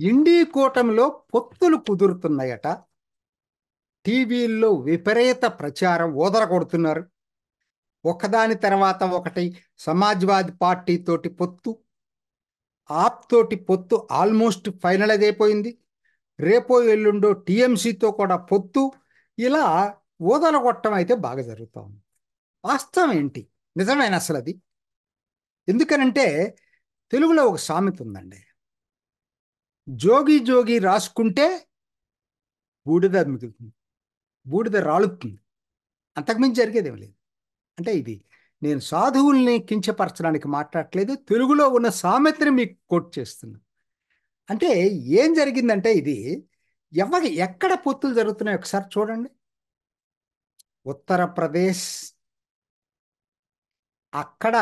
ఇండీ కూటమిలో పొత్తులు కుదురుతున్నాయట. టీవీల్లో విపరీత ప్రచారం ఊదరగొడుతున్నారు. ఒకదాని తర్వాత ఒకటి సమాజ్వాదీ పార్టీ తోటి పొత్తు, ఆప్ తోటి పొత్తు ఆల్మోస్ట్ ఫైనలైజ్ అయిపోయింది. రేపో ఎల్లుండో టీఎంసీతో కూడా పొత్తు. ఇలా ఊదరగొట్టడం అయితే బాగా జరుగుతూ ఉంది. వాస్తవం ఏంటి? నిజమేనా అసలు అది? ఎందుకనంటే తెలుగులో ఒక సామెత ఉందండి. జోగి జోగి రాసుకుంటే బూడిద మిగులుతుంది, బూడిద రాలుతుంది. అంతకుమించి జరిగేదేం లేదు. అంటే ఇది నేను సాధువుల్ని కించపరచడానికి మాట్లాడట్లేదు. తెలుగులో ఉన్న సామెతని మీకు కోట్ చేస్తున్నా. అంటే ఏం జరిగిందంటే ఇది ఎక్కడ పొత్తులు జరుగుతున్నాయి ఒకసారి చూడండి. ఉత్తరప్రదేశ్, అక్కడ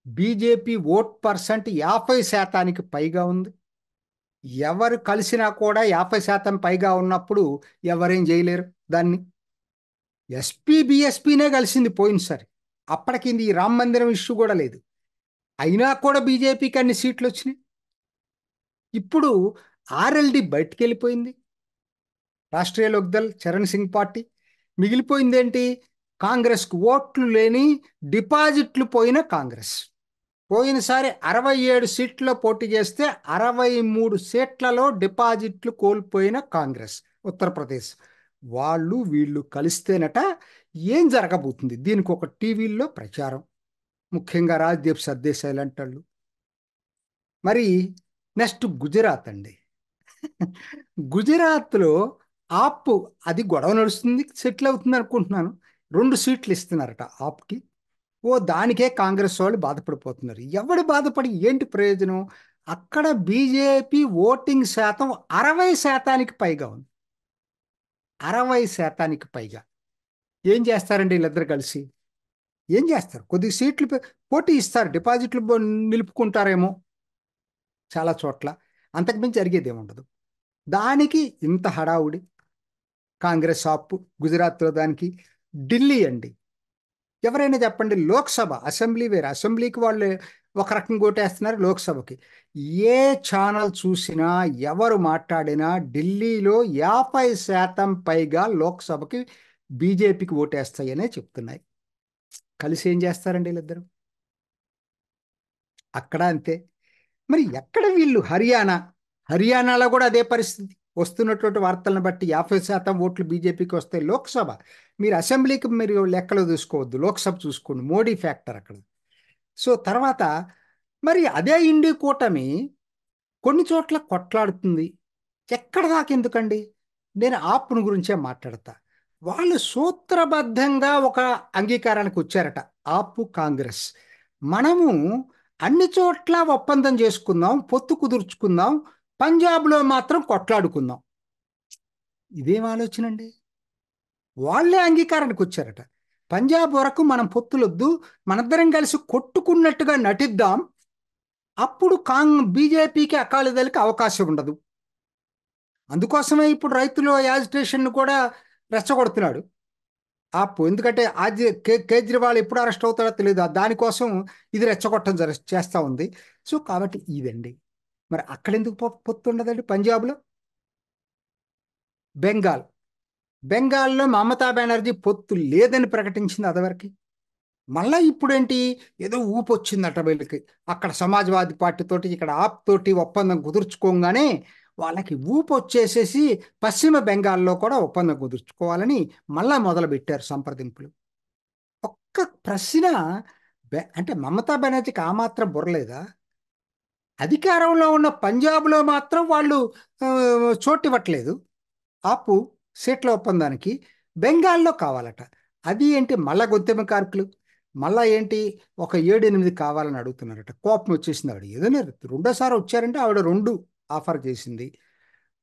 బీజేపీ ఓట్ పర్సెంట్ 50% పైగా ఉంది. ఎవరు కలిసినా కూడా 50% పైగా ఉన్నప్పుడు ఎవరేం చేయలేరు దాన్ని. ఎస్పీ బిఎస్పీనే కలిసింది పోయినసారి. అప్పటికి ఈ రామ మందిరం ఇష్యూ కూడా లేదు. అయినా కూడా బీజేపీకి అన్ని సీట్లు వచ్చినాయి. ఇప్పుడు ఆర్ఎల్డి బయటికి వెళ్ళిపోయింది, రాష్ట్రీయ లోక్దల్ చరణ్ సింగ్ పార్టీ. మిగిలిపోయిందేంటి? కాంగ్రెస్కు ఓట్లు లేని, డిపాజిట్లు పోయిన కాంగ్రెస్. పోయినసారి 67 సీట్లలో పోటీ చేస్తే 63 సీట్లలో డిపాజిట్లు కోల్పోయిన కాంగ్రెస్ ఉత్తరప్రదేశ్. వాళ్ళు వీళ్ళు కలిస్తేనట ఏం జరగబోతుంది? దీనికి ఒక టీవీల్లో ప్రచారం, ముఖ్యంగా రాజ్దీప్ సర్దేశాయ్ లాంటి వాళ్ళు. మరి నెక్స్ట్ గుజరాత్ అండి. గుజరాత్లో ఆప్ అది గొడవ నడుస్తుంది, సెటిల్ అవుతుంది అనుకుంటున్నాను. 2 సీట్లు ఇస్తున్నారట ఆప్కి. దానికే కాంగ్రెస్ వాళ్ళు బాధపడిపోతున్నారు. ఎవడు బాధపడి ఏంటి ప్రయోజనం? అక్కడ బీజేపీ ఓటింగ్ శాతం 60% పైగా ఉంది. 60% పైగా. ఏం చేస్తారండి వీళ్ళిద్దరు కలిసి? ఏం చేస్తారు? కొద్ది సీట్లు పోటీ ఇస్తారు, డిపాజిట్లు నిలుపుకుంటారేమో చాలా చోట్ల. అంతకుమించి జరిగేది ఏముండదు. దానికి ఇంత హడావుడి. కాంగ్రెస్ ఆప్ గుజరాత్లో దానికి. ఢిల్లీ అండి, ఎవరైనా చెప్పండి. లోక్సభ, అసెంబ్లీ వేరు. అసెంబ్లీకి వాళ్ళు ఒక రకంగా ఓటేస్తున్నారు, లోక్సభకి ఏ ఛానల్ చూసినా ఎవరు మాట్లాడినా ఢిల్లీలో 50% పైగా లోక్సభకి బీజేపీకి ఓటేస్తాయనే చెప్తున్నాయి. కలిసి ఏం చేస్తారండి వీళ్ళిద్దరు? అక్కడ అంతే. మరి ఎక్కడ వీళ్ళు? హర్యానాలో కూడా అదే పరిస్థితి. వస్తున్నటువంటి వార్తలను బట్టి 50% ఓట్లు బీజేపీకి వస్తాయి లోక్సభ. మీరు అసెంబ్లీకి మీరు లెక్కలు చూసుకోవద్దు, లోక్సభ చూసుకోండి. మోడీ ఫ్యాక్టర్ అక్కడ. సో తర్వాత మరి అదే ఇండి కూటమి కొన్ని చోట్ల కొట్లాడుతుంది. ఎక్కడ దాకా ఎందుకండి? నేను ఆప్ను గురించే మాట్లాడతా. వాళ్ళు సూత్రబద్ధంగా ఒక అంగీకారానికి వచ్చారట, ఆపు కాంగ్రెస్. మనము అన్ని చోట్ల ఒప్పందం చేసుకుందాం, పొత్తు కుదుర్చుకుందాం, పంజాబ్లో మాత్రం కొట్లాడుకుందాం. ఇదేం ఆలోచన అండి? వాళ్ళే అంగీకారానికి వచ్చారట. పంజాబ్ వరకు మనం పొత్తులొద్దు, మనిద్దరం కలిసి కొట్టుకున్నట్టుగా నటిద్దాం. అప్పుడు బీజేపీకి అకాలీదళకి అవకాశం ఉండదు. అందుకోసమే ఇప్పుడు రైతుల యాజిటేషన్ కూడా రెచ్చగొడుతున్నాడు ఆప్. ఎందుకంటే కేజ్రీవాల్ ఎప్పుడు అరెస్ట్ అవుతాడో తెలియదు, దానికోసం ఇది రెచ్చగొట్టడం చేస్తూ ఉంది. సో కాబట్టి ఇదండి. మరి అక్కడెందుకు పొత్తు ఉండదండి? పంజాబ్లో, బెంగాల్ బెంగాల్లో మమతా బెనర్జీ పొత్తు లేదని ప్రకటించింది అదివరకు. మళ్ళీ ఇప్పుడేంటి? ఏదో ఊపు వచ్చిందట వీళ్ళకి. అక్కడ సమాజ్వాదీ పార్టీ తోటి, ఇక్కడ ఆప్ తోటి ఒప్పందం కుదుర్చుకోగానే వాళ్ళకి ఊపు వచ్చేసేసి పశ్చిమ బెంగాల్లో కూడా ఒప్పందం కుదుర్చుకోవాలని మళ్ళా మొదలుపెట్టారు సంప్రదింపులు. ఒక్క ప్రశ్న, అంటే మమతా బెనర్జీకి ఆ మాత్రం బుర్రలేదా? అధికారంలో ఉన్న పంజాబ్లో మాత్రం వాళ్ళు చోటు ఇవ్వట్లేదు ఆపు సీట్ల ఒప్పందానికి. బెంగాల్లో కావాలట. అది ఏంటి? మళ్ళా గొంతెమ్మ కార్మికులు మళ్ళా ఏంటి ఒక 7-8 కావాలని అడుగుతున్నారట. కోపం వచ్చేసింది ఆవిడ. ఏదైనా రెండోసారి వచ్చారంటే ఆవిడ 2 ఆఫర్ చేసింది.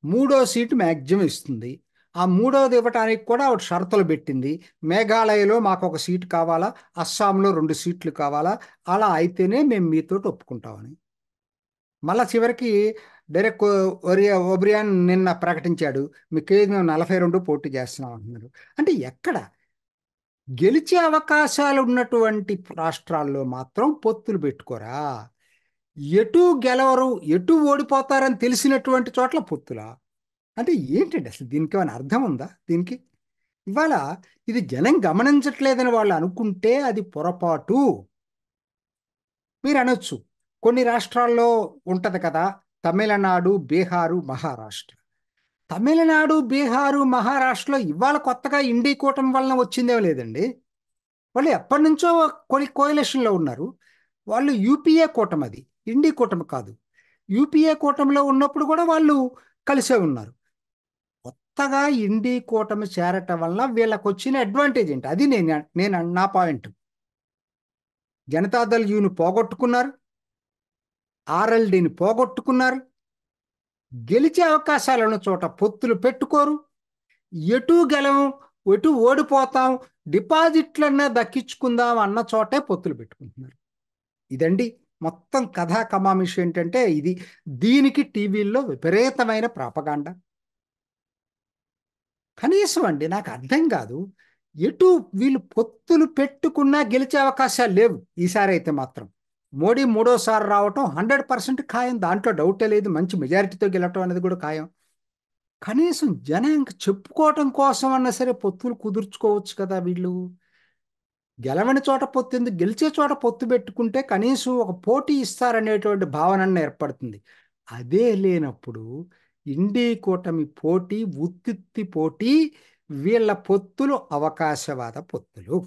3వ సీటు మ్యాక్సిమం ఇస్తుంది. ఆ 3వది ఇవ్వటానికి కూడా ఆవిడ షరతులు పెట్టింది. మేఘాలయలో మాకు ఒక సీటు కావాలా, అస్సాంలో 2 సీట్లు కావాలా, అలా అయితేనే మేము మీతోటి ఒప్పుకుంటామని. మళ్ళా చివరికి డైరెక్ట్ ఒబ్రియాన్ నిన్న ప్రకటించాడు, మీకేది మేము 42 పోటీ చేస్తున్నాం అంటున్నారు. అంటే ఎక్కడ గెలిచే అవకాశాలు ఉన్నటువంటి రాష్ట్రాల్లో మాత్రం పొత్తులు పెట్టుకోరా? ఎటు గెలవరు, ఎటు ఓడిపోతారని తెలిసినటువంటి చోట్ల పొత్తులా? అంటే ఏంటండి అసలు దీనికి ఏమైనా అర్థం ఉందా దీనికి? ఇవాళ ఇది జనం గమనించట్లేదని వాళ్ళు అనుకుంటే అది పొరపాటు. మీరు అనొచ్చు, కొన్ని రాష్ట్రాల్లో ఉంటది కదా, తమిళనాడు, బీహారు, మహారాష్ట్ర. తమిళనాడు, బీహారు, మహారాష్ట్రలో ఇవాళ కొత్తగా ఇండీ కూటమి వలన వచ్చిందేమో లేదండి. వాళ్ళు ఎప్పటి నుంచో కొన్ని కోయలేషన్లో ఉన్నారు. వాళ్ళు యూపీఏ కూటమి, అది ఇండీ కూటమి కాదు. యూపీఏ కూటమిలో ఉన్నప్పుడు కూడా వాళ్ళు కలిసే ఉన్నారు. కొత్తగా ఇండీ కూటమి చేరటం వలన వీళ్ళకి వచ్చిన అడ్వాంటేజ్ ఏంటి? అది నేను నా పాయింట్. జనతాదళ్ యూని పోగొట్టుకున్నారు, ఆర్ఎల్డీని పోగొట్టుకున్నారు. గెలిచే అవకాశాలు ఉన్న చోట పొత్తులు పెట్టుకోరు. ఎటు గెలవం, ఎటు ఓడిపోతాం, డిపాజిట్లన్నా దక్కించుకుందాం అన్న చోటే పొత్తులు పెట్టుకుంటున్నారు. ఇదండి మొత్తం కథా కమామిషి. ఏంటంటే ఇది, దీనికి టీవీల్లో విపరీతమైన ప్రాపగాండా. కనీసం అండి నాకు అర్థం కాదు, ఎటు వీళ్ళు పొత్తులు పెట్టుకున్నా గెలిచే అవకాశాలు లేవు. ఈసారి అయితే మాత్రం మోడీ మూడోసారి రావటం 100% ఖాయం, దాంట్లో డౌటే లేదు. మంచి మెజారిటీతో గెలవటం అనేది కూడా ఖాయం. కనీసం జనానికి చెప్పుకోవటం కోసం అన్నా సరే పొత్తులు కుదుర్చుకోవచ్చు కదా వీళ్ళు. గెలవని చోట పొత్తు ఎందుకు, గెలిచే చోట పొత్తు పెట్టుకుంటే కనీసం ఒక పోటీ ఇస్తారనేటువంటి భావన ఏర్పడుతుంది. అదే లేనప్పుడు ఇండీ కూటమి పోటీ ఉత్తిత్తి పోటీ, వీళ్ళ పొత్తులు అవకాశవాద పొత్తులు.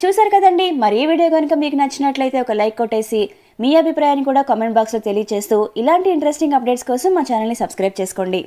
చూసారు కదండి. మరి ఈ వీడియో కనుక మీకు నచ్చినట్లయితే ఒక లైక్ కొట్టేసి మీ అభిప్రాయాన్ని కూడా కామెంట్ బాక్స్లో తెలియజేస్తూ ఇలాంటి ఇంట్రెస్టింగ్ అప్డేట్స్ కోసం మా ఛానల్ని సబ్స్క్రైబ్ చేసుకోండి.